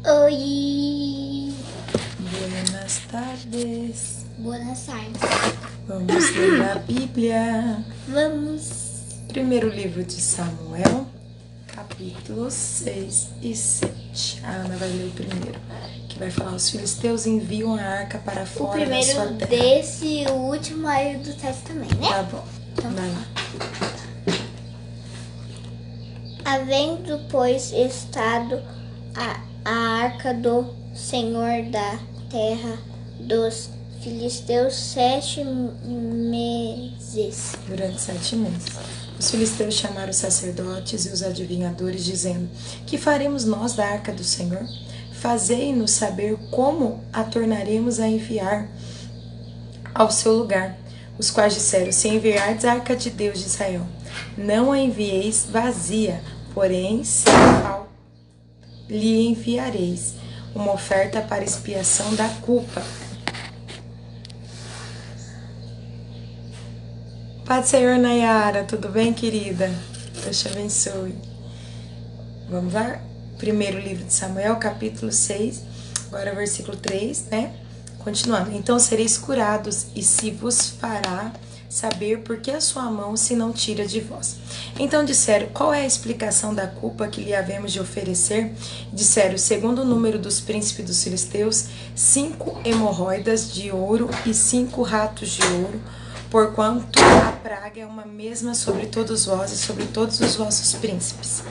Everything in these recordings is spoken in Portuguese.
Oi! Buenas tardes. Buenas tardes. Vamos ler a Bíblia. Vamos. Primeiro livro de Samuel, capítulos 6 e 7. A Ana vai ler o primeiro, que vai falar: os filisteus enviam a arca para O fora da sua primeiro terra. desse e o último aí do 7 também, né? Tá bom, Então, vai lá. Havendo, pois, estado a arca do Senhor da terra dos filisteus 7 meses. Durante 7 meses. Os filisteus chamaram os sacerdotes e os adivinhadores, dizendo: que faremos nós da arca do Senhor? Fazei-nos saber como a tornaremos a enviar ao seu lugar. Os quais disseram: se enviardes a arca de Deus de Israel, não a envieis vazia, porém sem qual lhe enviareis uma oferta para expiação da culpa. Pai do Senhor, Nayara, tudo bem, querida? Deus te abençoe. Vamos lá? Primeiro livro de Samuel, capítulo 6, agora versículo 3, né? Continuando. Então sereis curados, e se vos fará saber por que a sua mão se não tira de vós. Então disseram: qual é a explicação da culpa que lhe havemos de oferecer? Disseram: segundo o número dos príncipes dos filisteus, 5 hemorroidas de ouro e 5 ratos de ouro, porquanto a praga é uma mesma sobre todos vós e sobre todos os vossos príncipes.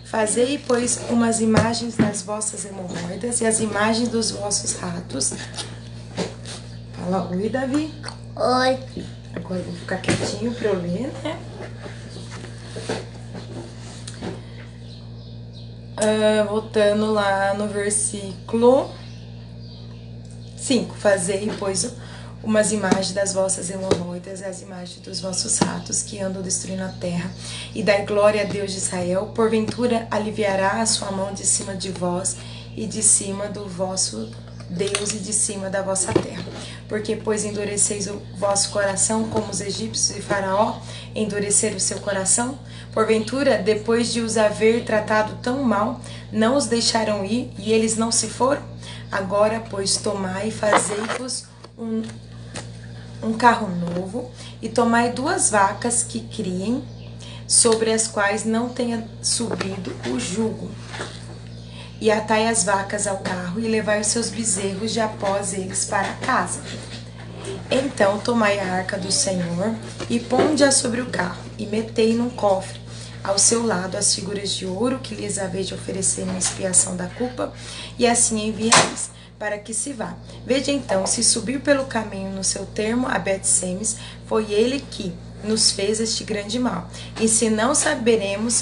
Fazei, pois, umas imagens das vossas hemorroidas e as imagens dos vossos ratos. Fala oi, Davi. Oi. Agora eu vou ficar quietinho para eu ler, né? Voltando lá no versículo 5. Fazei, pois, umas imagens das vossas hemorroidas e as imagens dos vossos ratos que andam destruindo a terra, e dai glória a Deus de Israel. Porventura aliviará a sua mão de cima de vós e de cima do vosso Deus e de cima da vossa terra. Porque, pois, endureceis o vosso coração como os egípcios e Faraó endureceram o seu coração? Porventura, depois de os haver tratado tão mal, não os deixaram ir e eles não se foram? Agora, pois, tomai e fazei-vos um carro novo, e tomai 2 vacas que criem, sobre as quais não tenha subido o jugo, e atai as vacas ao carro, e levai os seus bezerros de após eles para casa. Então tomai a arca do Senhor, e ponde-a sobre o carro, e metei num cofre ao seu lado as figuras de ouro que lhes haveis de oferecer em expiação da culpa, e assim enviareis, para que se vá. Veja então, se subir pelo caminho no seu termo a Bet-Semes, foi ele que nos fez este grande mal. E se não saberemos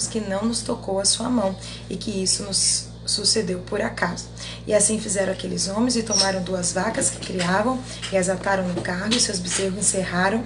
que não nos tocou a sua mão, e que isso nos sucedeu por acaso. E assim fizeram aqueles homens, e tomaram 2 vacas que criavam, e as ataram no carro, e seus bezerros encerraram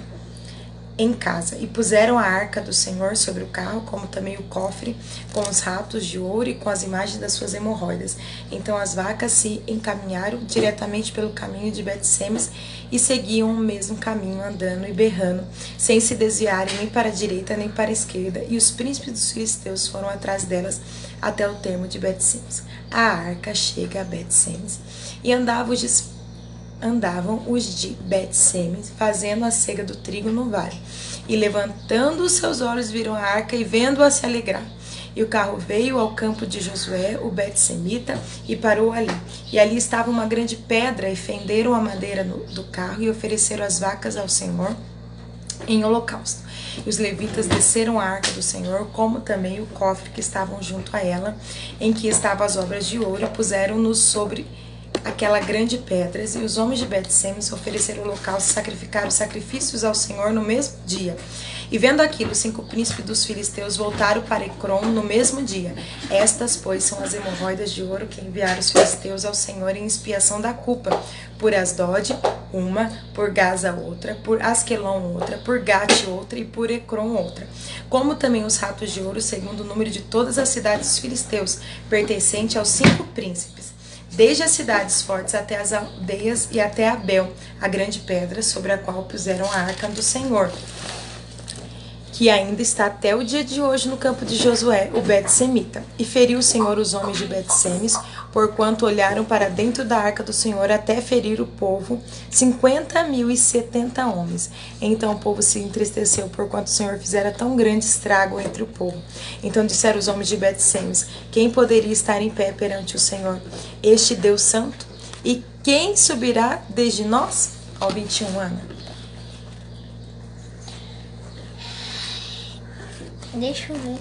em casa, e puseram a arca do Senhor sobre o carro, como também o cofre, com os ratos de ouro e com as imagens das suas hemorroidas. Então as vacas se encaminharam diretamente pelo caminho de Bet-Semes, e seguiam o mesmo caminho, andando e berrando, sem se desviarem nem para a direita nem para a esquerda, e os príncipes dos filisteus foram atrás delas até o termo de Bet-Semes. A arca chega a Bet-Semes, e andavam os de Bet-Semes, fazendo a cega do trigo no vale. E levantando os seus olhos, viram a arca, e vendo-a se alegrar. E o carro veio ao campo de Josué, o Bet-Semita, e parou ali. E ali estava uma grande pedra, e fenderam a madeira do carro, e ofereceram as vacas ao Senhor em holocausto. E os levitas desceram a arca do Senhor, como também o cofre que estavam junto a ela, em que estavam as obras de ouro, e puseram-nos sobre aquela grande pedra. E os homens de Bet-Semes ofereceram holocausto e sacrificaram sacrifícios ao Senhor no mesmo dia. E vendo aquilo, os 5 príncipes dos filisteus voltaram para Ecrom no mesmo dia. Estas, pois, são as hemorroidas de ouro que enviaram os filisteus ao Senhor em expiação da culpa. Por Asdod, uma, por Gaza outra, por Asquelon outra, por Gate outra, e por Ecrom outra. Como também os ratos de ouro, segundo o número de todas as cidades dos filisteus, pertencente aos 5 príncipes, desde as cidades fortes até as aldeias, e até Abel, a grande pedra sobre a qual puseram a arca do Senhor. que ainda está até o dia de hoje no campo de Josué, o Bet-Semita. E feriu o Senhor os homens de Bet-Semes, porquanto olharam para dentro da arca do Senhor até ferir o povo, 50.070 homens. Então o povo se entristeceu, porquanto o Senhor fizera tão grande estrago entre o povo. Então disseram os homens de Bet-Semes: quem poderia estar em pé perante o Senhor, este Deus santo? E quem subirá desde nós? Ao 21 anos. Deixa eu ver.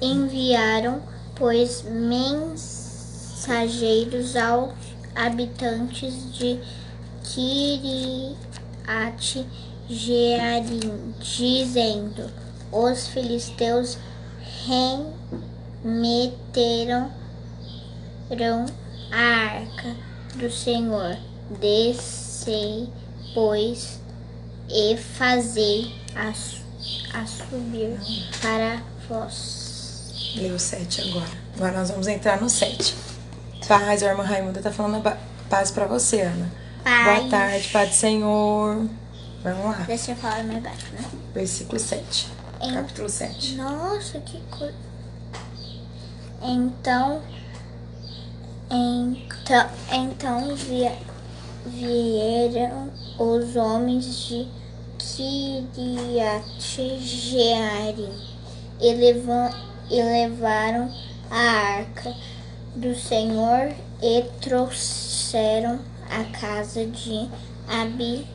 Enviaram, pois, mensageiros aos habitantes de Kiriat Jearim, dizendo: os filisteus remeteram a arca do Senhor. Descei, pois, e fazei a subir para vós. Leu o 7 agora. Agora nós vamos entrar no 7. Paz, a irmã Raimunda tá falando paz pra você, Ana. Paz. Boa tarde, Pai do Senhor. Vamos lá. Deixa eu falar mais baixo, né? Versículo 7. Capítulo 7. Nossa, que coisa. Então vieram os homens de Kiriat Jearim e levaram a arca do Senhor e trouxeram a casa de Abinadab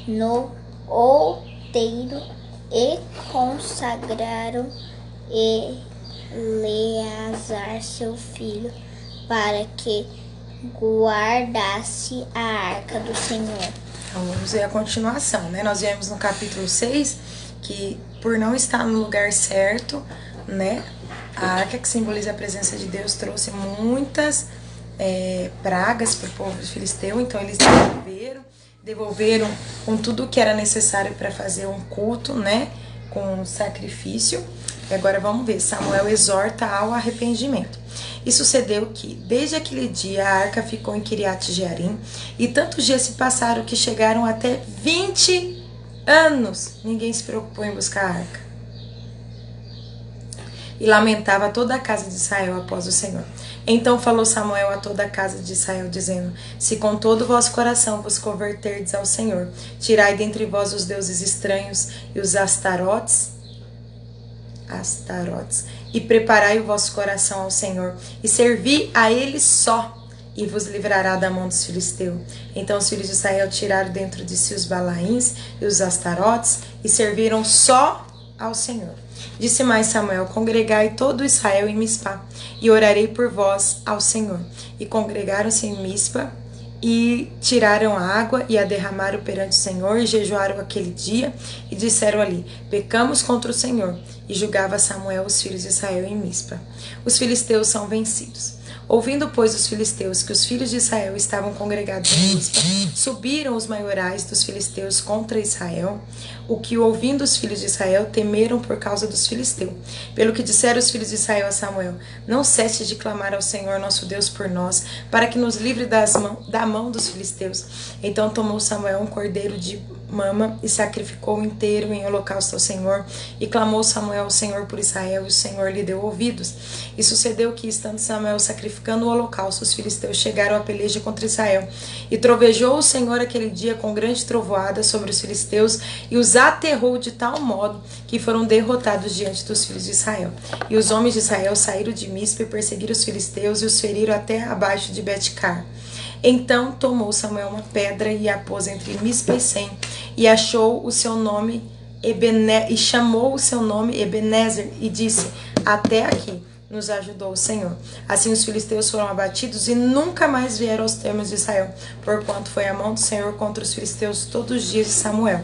no outeiro e consagraram Eleazar seu filho para que guardasse a arca do Senhor. Então vamos ver a continuação, né? Nós viemos no capítulo 6 que, por não estar no lugar certo, né, a arca, que simboliza a presença de Deus, trouxe muitas pragas para o povo filisteu. Então eles devolveram com tudo o que era necessário para fazer um culto, né, com sacrifício. E agora vamos ver, Samuel exorta ao arrependimento. E sucedeu que, desde aquele dia, a arca ficou em Kiriat Jearim, e tantos dias se passaram que chegaram até 20 anos. Ninguém se preocupou em buscar a arca. E lamentava toda a casa de Israel após o Senhor. Então falou Samuel a toda a casa de Israel, dizendo: se com todo o vosso coração vos converterdes ao Senhor, tirai dentre vós os deuses estranhos e os astarotes, e preparai o vosso coração ao Senhor, e servi a Ele só, e vos livrará da mão dos filisteus. Então os filhos de Israel tiraram dentro de si os balaíns e os astarotes, e serviram só ao Senhor. Disse mais Samuel: congregai todo Israel em Mispa, e orarei por vós ao Senhor. E congregaram-se em Mispa, e tiraram a água e a derramaram perante o Senhor, e jejuaram aquele dia, e disseram ali: pecamos contra o Senhor. E julgava Samuel os filhos de Israel em Mispa. Os filisteus são vencidos. Ouvindo, pois, os filisteus que os filhos de Israel estavam congregados em Mispa, subiram os maiorais dos filisteus contra Israel, o que, ouvindo os filhos de Israel, temeram por causa dos filisteus. Pelo que disseram os filhos de Israel a Samuel: não cesse de clamar ao Senhor nosso Deus por nós, para que nos livre da mão dos filisteus. Então tomou Samuel um cordeiro de mama e sacrificou inteiro em holocausto ao Senhor, e clamou Samuel ao Senhor por Israel, e o Senhor lhe deu ouvidos. E sucedeu que, estando Samuel sacrificando o holocausto, os filisteus chegaram à peleja contra Israel, e trovejou o Senhor aquele dia com grande trovoada sobre os filisteus, e os aterrou de tal modo que foram derrotados diante dos filhos de Israel. E os homens de Israel saíram de Mispa e perseguiram os filisteus, e os feriram até abaixo de Bet-car. Então tomou Samuel uma pedra e a pôs entre Mispa e Sem, e achou o seu nome e chamou o seu nome Ebenezer, e disse: até aqui nos ajudou o Senhor. Assim os filisteus foram abatidos e nunca mais vieram aos termos de Israel, porquanto foi a mão do Senhor contra os filisteus todos os dias de Samuel.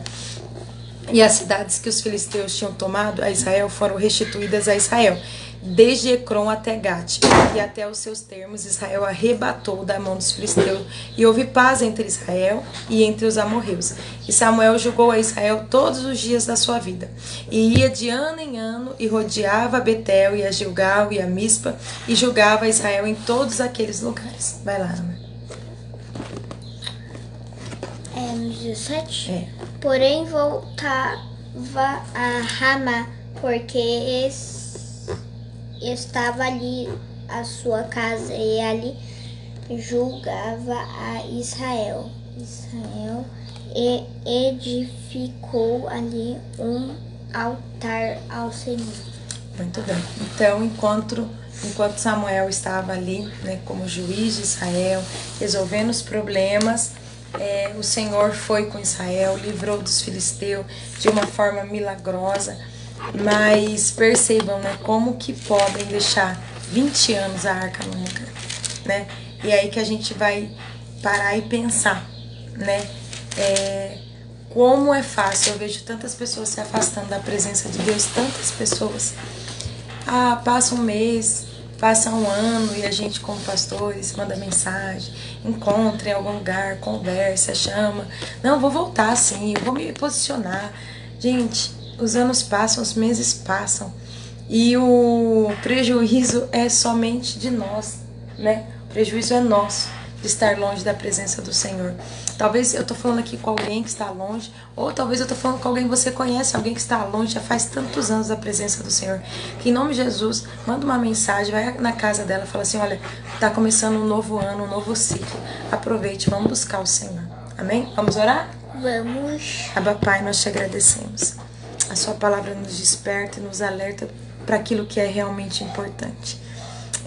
E as cidades que os filisteus tinham tomado a Israel foram restituídas a Israel, desde Ecrom até Gate, e até os seus termos Israel arrebatou da mão dos filisteus, e houve paz entre Israel e entre os amorreus. E Samuel julgou a Israel todos os dias da sua vida, e ia de ano em ano, e rodeava a Betel, e a Gilgal, e a Mispa, e julgava a Israel em todos aqueles lugares. Vai lá, Ana. no 17? É. Porém voltava a Ramá, porque estava ali a sua casa e ali julgava a Israel. Israel e edificou ali um altar ao Senhor. Muito bem. Então, enquanto Samuel estava ali, né, como juiz de Israel, resolvendo os problemas, o Senhor foi com Israel, livrou dos filisteus de uma forma milagrosa. Mas percebam, né, como que podem deixar 20 anos a arca no lugar, né? E aí que a gente vai parar e pensar, né? Como é fácil, eu vejo tantas pessoas se afastando da presença de Deus, tantas pessoas. Passa um mês, passa um ano e a gente, como pastores, manda mensagem, encontra em algum lugar, conversa, chama. Não, vou voltar sim, eu vou me posicionar. Gente, os anos passam, os meses passam e o prejuízo é somente de nós, né? O prejuízo é nosso de estar longe da presença do Senhor. Talvez eu tô falando aqui com alguém que está longe, ou talvez eu tô falando com alguém que você conhece, alguém que está longe, já faz tantos anos da presença do Senhor, que em nome de Jesus, manda uma mensagem, vai na casa dela e fala assim, olha, tá começando um novo ano, um novo ciclo, aproveite, vamos buscar o Senhor, amém? Vamos orar? Vamos. Abba Pai, nós te agradecemos. A sua palavra nos desperta e nos alerta para aquilo que é realmente importante.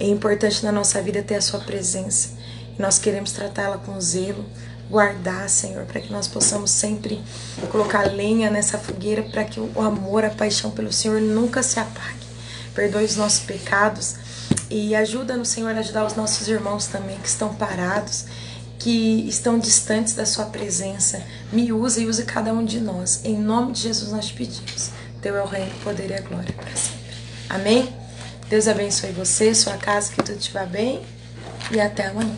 É importante na nossa vida ter a sua presença. E nós queremos tratá-la com zelo, guardar, Senhor, para que nós possamos sempre colocar lenha nessa fogueira, para que o amor, a paixão pelo Senhor nunca se apague. Perdoe os nossos pecados e ajuda-nos, Senhor, a ajudar os nossos irmãos também que estão parados, que estão distantes da sua presença. Me usa e use cada um de nós. Em nome de Jesus nós te pedimos. Teu é o reino, o poder e a glória para sempre. Amém? Deus abençoe você, sua casa, que tudo te vá bem. E até amanhã.